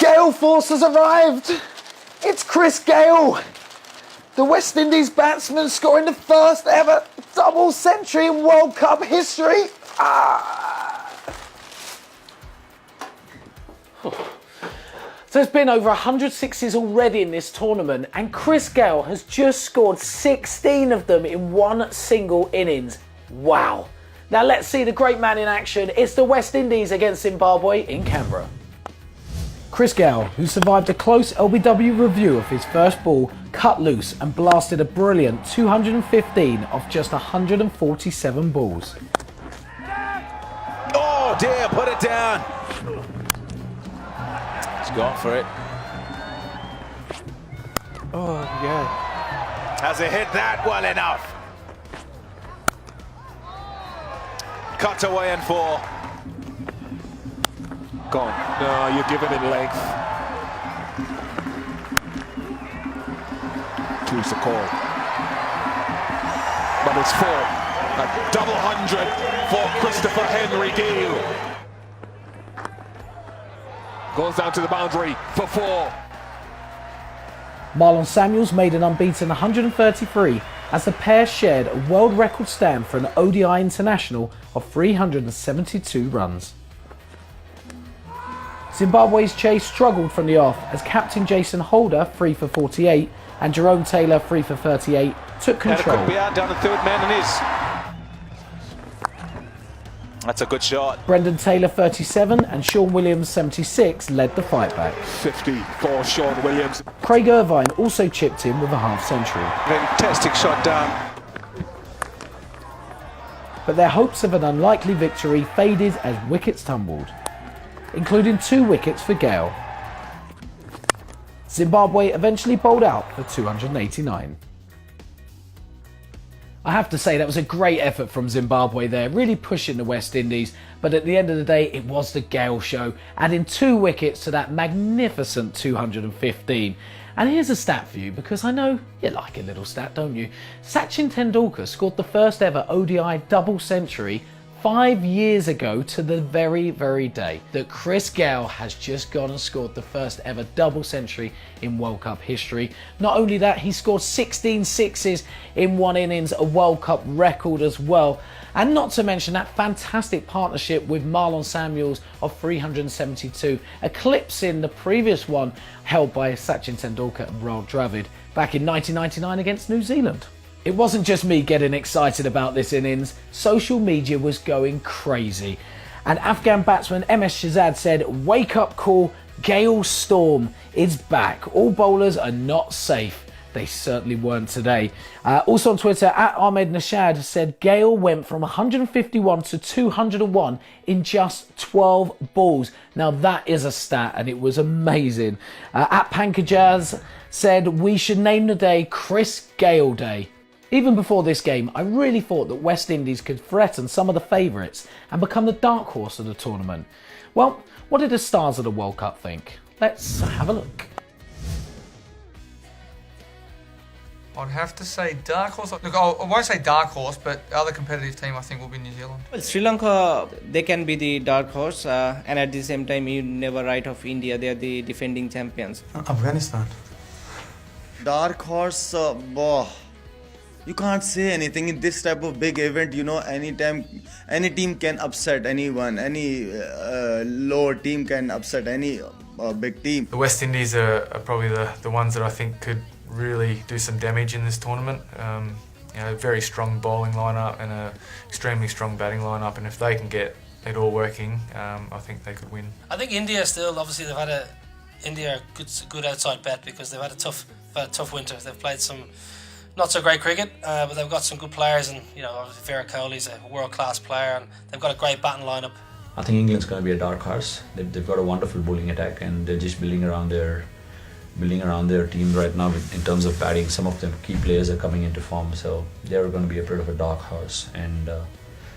Gale force has arrived. It's Chris Gale, the West Indies batsman scoring the first ever double century in World Cup history. So it's been over 100 sixes already in this tournament, and Chris Gale has just scored 16 of them in one single innings. Wow. Now let's see the great man in action. It's the West Indies against Zimbabwe in Canberra. Chris Gale, who survived a close LBW review of his first ball, cut loose and blasted a brilliant 215 off just 147 balls. Oh dear, put it down. He's gone for it. Oh yeah. Has he hit that well enough? Cut away and 4. Gone. No, you're giving him length. Two's the call. But it's 4. A double 100 for Christopher Henry Gale. Goes down to the boundary for 4. Marlon Samuels made an unbeaten 133 as the pair shared a world record stand for an ODI international of 372 runs. Zimbabwe's chase struggled from the off as captain Jason Holder, 3 for 48, and Jerome Taylor, 3 for 38, took control. Could be out down the third man and is. That's a good shot. Brendan Taylor, 37, and Sean Williams, 76, led the fight back. 50 for Sean Williams. Craig Irvine also chipped in with a half century. Fantastic shot down. But their hopes of an unlikely victory faded as wickets tumbled, including 2 wickets for Gale. Zimbabwe eventually bowled out for 289. I have to say that was a great effort from Zimbabwe there, really pushing the West Indies, but at the end of the day it was the Gale show, adding 2 wickets to that magnificent 215. And here's a stat for you, because I know you like a little stat, don't you? Sachin Tendulkar scored the first ever ODI double century 5 years ago to the very day that Chris Gale has just gone and scored the first ever double century in World Cup history. Not only that, he scored 16 sixes in one innings, a World Cup record as well. And not to mention that fantastic partnership with Marlon Samuels of 372, eclipsing the previous one held by Sachin Tendulkar and Rahul Dravid back in 1999 against New Zealand. It wasn't just me getting excited about this innings, social media was going crazy. And Afghan batsman MS Shahzad said, "Wake up call, Gale Storm is back. All bowlers are not safe." They certainly weren't today. Also on Twitter, at Ahmed Nashad said Gale went from 151 to 201 in just 12 balls. Now that is a stat and it was amazing. At Pankajaz said, "We should name the day Chris Gale Day." Even before this game, I really thought that West Indies could threaten some of the favourites and become the dark horse of the tournament. Well, what did the stars of the World Cup think? Let's have a look. I'd have to say dark horse. Look, I won't say dark horse, but the other competitive team I think will be New Zealand. Well, Sri Lanka, they can be the dark horse, and at the same time, you never write off India. They are the defending champions. Afghanistan. Dark horse, you can't say anything in this type of big event. You know, anytime any team can upset anyone, any lower team can upset any big team. The West Indies are probably the ones that I think could really do some damage in this tournament. A very strong bowling lineup and a extremely strong batting lineup, and if they can get it all working, I think they could win. I think India still, obviously they've had India a good outside bet because they've had a tough winter. They've played some not so great cricket, but they've got some good players, and obviously Virat Kohli's a world-class player, and they've got a great batting lineup. I think England's going to be a dark horse. They've got a wonderful bowling attack, and they're just building around their team right now in terms of batting. Some of the key players are coming into form, so they're going to be a bit of a dark horse. And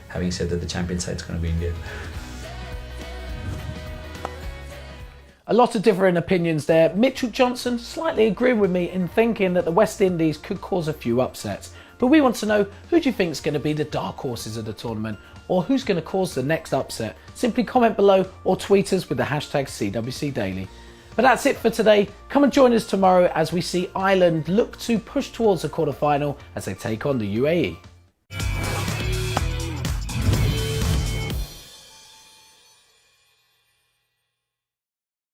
having said that, the champion side's going to be India. A lot of different opinions there. Mitchell Johnson slightly agreeing with me in thinking that the West Indies could cause a few upsets. But we want to know, who do you think is going to be the dark horses of the tournament, or who's going to cause the next upset? Simply comment below or tweet us with the hashtag CWC Daily. But that's it for today. Come and join us tomorrow as we see Ireland look to push towards the quarter-final as they take on the UAE.